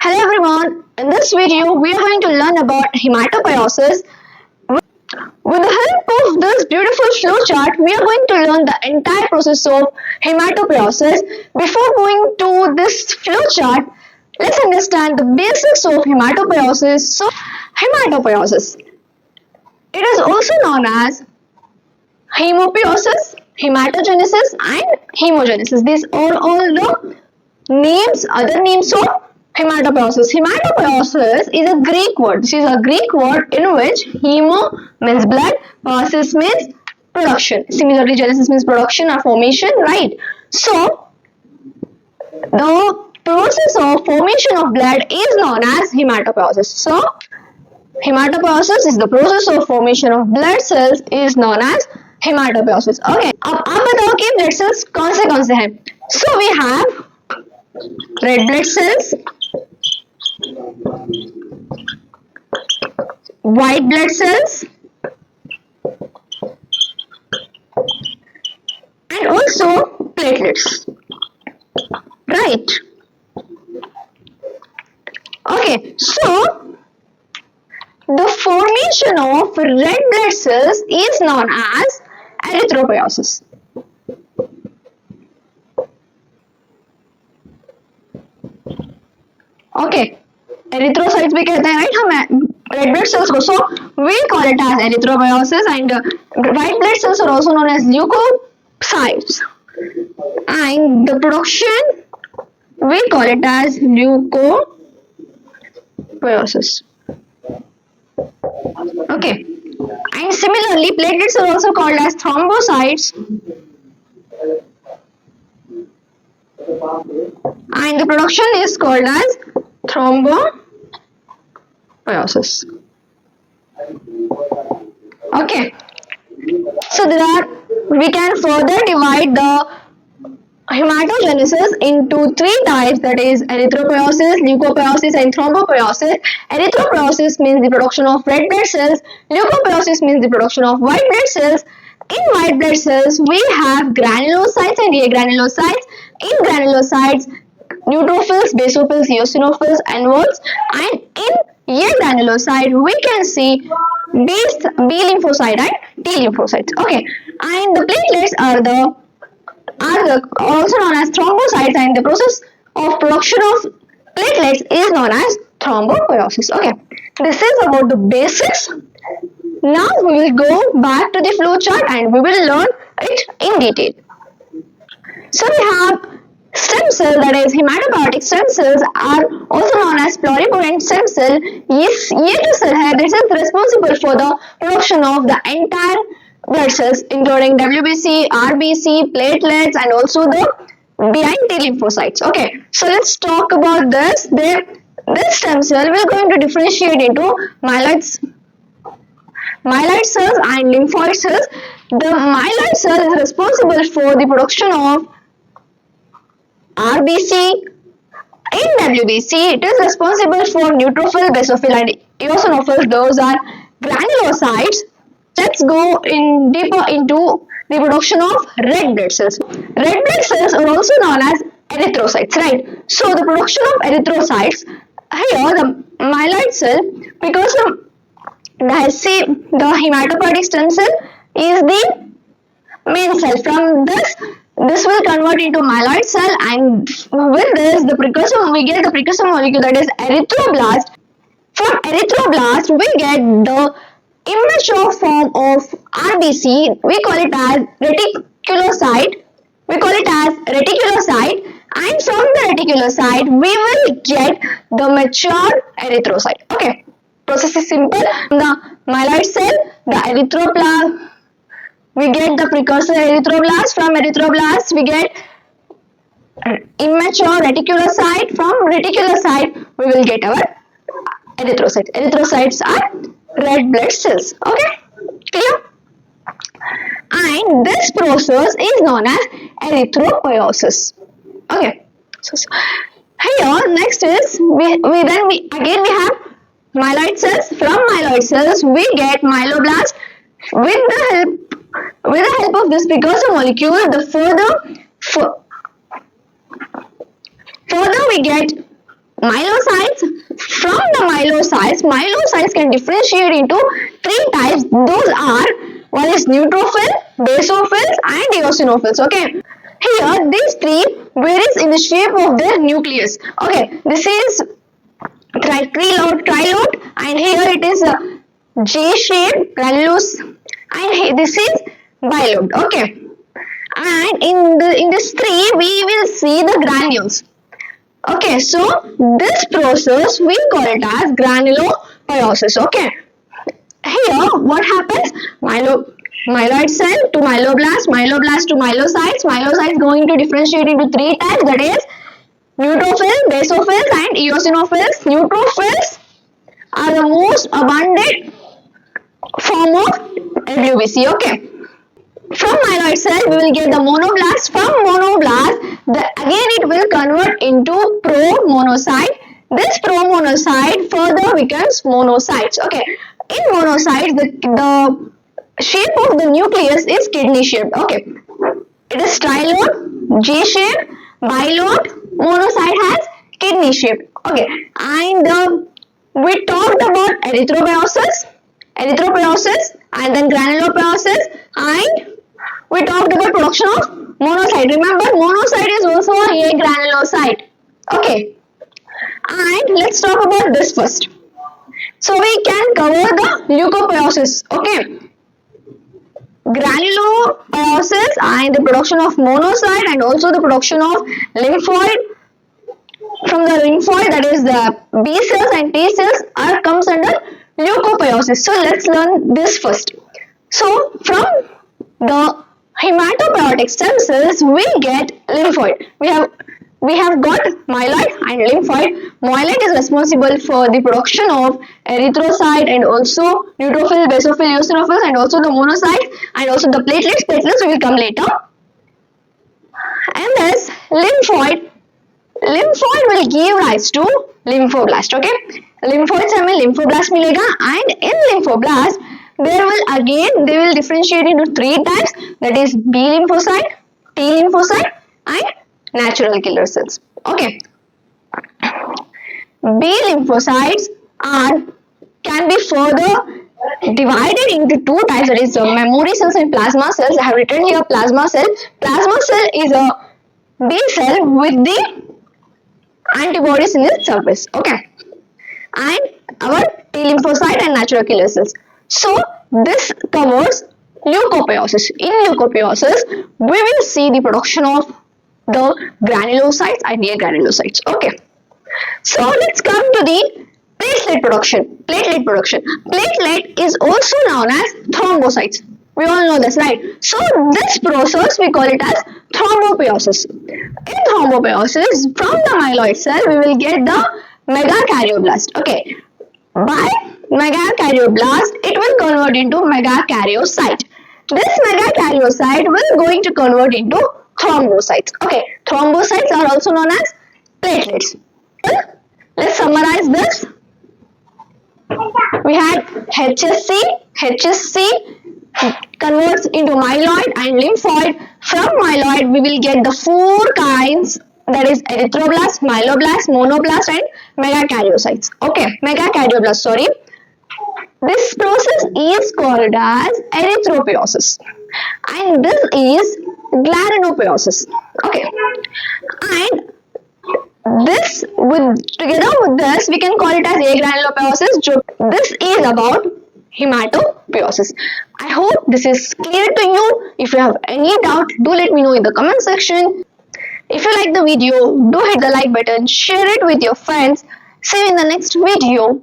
Hello everyone, in this video we are going to learn about hematopoiesis. With the help of this beautiful flowchart, we are going to learn the entire process of hematopoiesis. Before going to this flowchart, let's understand the basics of hematopoiesis. So, hematopoiesis. It is also known as hemopoiesis, hematogenesis and hemogenesis. These are all the other names of hematopoiesis. Hematopoiesis is a Greek word. This is a Greek word in which hemo means blood, poiesis means production. Similarly, genesis means production or formation, right? So, the process of formation of blood is known as hematopoiesis. So, hematopoiesis is the process of formation of blood cells is known as hematopoiesis. Okay, अब आप बताओ कि blood cells कौन से हैं? So we have red blood cells, white blood cells, and also platelets, right? Okay, so the formation of red blood cells is known as erythropoiesis. Okay, erythrocytes भी कहते हैं, right? हम red blood cells को, so we call it as erythropoiesis, and white blood cells are also known as leukocytes, and the production we call it as leukopoiesis. Okay, and similarly platelets are also called as thrombocytes, and the production is called as thrombopoiesis. Okay, so we can further divide the hematogenesis into three types, that is erythropoiesis, leukopoiesis and thrombopoiesis. Erythropoiesis means the production of red blood cells, leukopoiesis means the production of white blood cells. In white blood cells we have granulocytes and agranulocytes. In granulocytes, neutrophils, basophils, eosinophils, and voles, and in agranulocyte we can see B lymphocyte and T lymphocytes. Okay, and the platelets are also known as thrombocytes, and the process of production of platelets is known as thrombopoiesis. Okay, this is about the basics. Now we will go back to the flow chart and we will learn it in detail. So we have stem cell, that is hematopoietic stem cells are also known as pluripotent stem cell. Yes, ये जो cell है, this is responsible for the production of the entire blood cells including WBC, RBC, platelets, and also the B and T lymphocytes. Okay, so let's talk about this. This stem cell we are going to differentiate into myeloid cells and lymphoid cells. The myeloid cell is responsible for the production of RBC. In WBC, it is responsible for neutrophil, basophil, and eosinophils. Those are granulocytes. Let's go deeper into the production of red blood cells. Red blood cells are also known as erythrocytes, right? So the production of erythrocytes, here the myeloid cell, because the hematopoietic stem cell is the main cell. From this will convert into myeloid cell, and with this we get the precursor molecule, that is erythroblast. From erythroblast we get the immature form of RBC. We call it as reticulocyte. And from the reticulocyte we will get the mature erythrocyte. Okay, process is simple. From the myeloid cell, the erythroblast, we get the precursor erythroblast. From erythroblast we get immature reticulocyte. From reticulocyte we will get our erythrocyte. Erythrocytes are red blood cells. Okay, clear? And this process is known as erythropoiesis. Okay, so here next is we have myeloid cells. From myeloid cells we get myeloblast. With the help of this precursor molecule, the further we get Myelocytes. From the myelocytes can differentiate into three types. Those are, one is neutrophil, basophils and eosinophils. Okay. Here these three varies in the shape of their nucleus. Okay. This is trilobed, and here it is a J-shaped granulose, and this is bilobed. Okay. And in this tree we will see the granules. Okay, so this process we call it as granulopoiesis. Okay, here what happens? Myeloid cell to myeloblast to myelocytes going to differentiate into three types, that is neutrophils, basophils and eosinophils. Neutrophils are the most abundant form of WBC. Okay. From myeloid cell, we will get the monoblast. From monoblast, again it will convert into promonocyte. This promonocyte further becomes monocytes. Okay, in monocytes, the shape of the nucleus is kidney shaped. Okay, it is trilobed, J-shaped, bilobed. Monocyte has kidney shape. Okay, and we talked about erythropoiesis, and then granulopoiesis, and we talked about production of monocyte. Remember, monocyte is also a granulocyte. Okay, and let's talk about this first. So we can cover the leukopoiesis. Okay, granulopoiesis and the production of monocyte and also the production of lymphoid. From the lymphoid, that is the B cells and T cells comes under leukopoiesis. So let's learn this first. So from the hematopoietic stem cells we get lymphoid. We have got myeloid and lymphoid. Myeloid is responsible for the production of erythrocyte and also neutrophil, basophil, eosinophils and also the monocytes and also the platelets. Platelets will come later. And thus lymphoid will give rise to lymphoblast. Okay, lymphoid से हमें lymphoblast मिलेगा, and in lymphoblast they will differentiate into three types, that is B lymphocyte, T lymphocyte and natural killer cells. Okay, B lymphocytes can be further divided into two types, that is memory cells and plasma cells. I have written here plasma cell. Plasma cell is a B cell with the antibodies in its surface. Okay, and our T lymphocyte and natural killer cells. So this covers leukopoiesis. In leukopoiesis, we will see the production of the granulocytes and agranulocytes. Okay. So let's come to the platelet production. Platelet is also known as thrombocytes. We all know this, right? So this process we call it as thrombopoiesis. In thrombopoiesis, from the myeloid cell we will get the megakaryoblast. Okay. By megakaryoblast, it will convert into megakaryocyte. This megakaryocyte will going to convert into thrombocytes. Okay, thrombocytes are also known as platelets. Let's summarize this. We had HSC converts into myeloid and lymphoid. From myeloid, we will get the four kinds, that is erythroblast, myeloblast, monoblast and megakaryocytes. Okay, megakaryoblast, sorry. This process is called as erythropoiesis and this is granulopoiesis. Okay, and together with this we can call it as agranulopoiesis. This is about hematopoiesis. I hope this is clear to you. If you have any doubt, do let me know in the comment section. If you like the video, do hit the like button, share it with your friends. See you in the next video.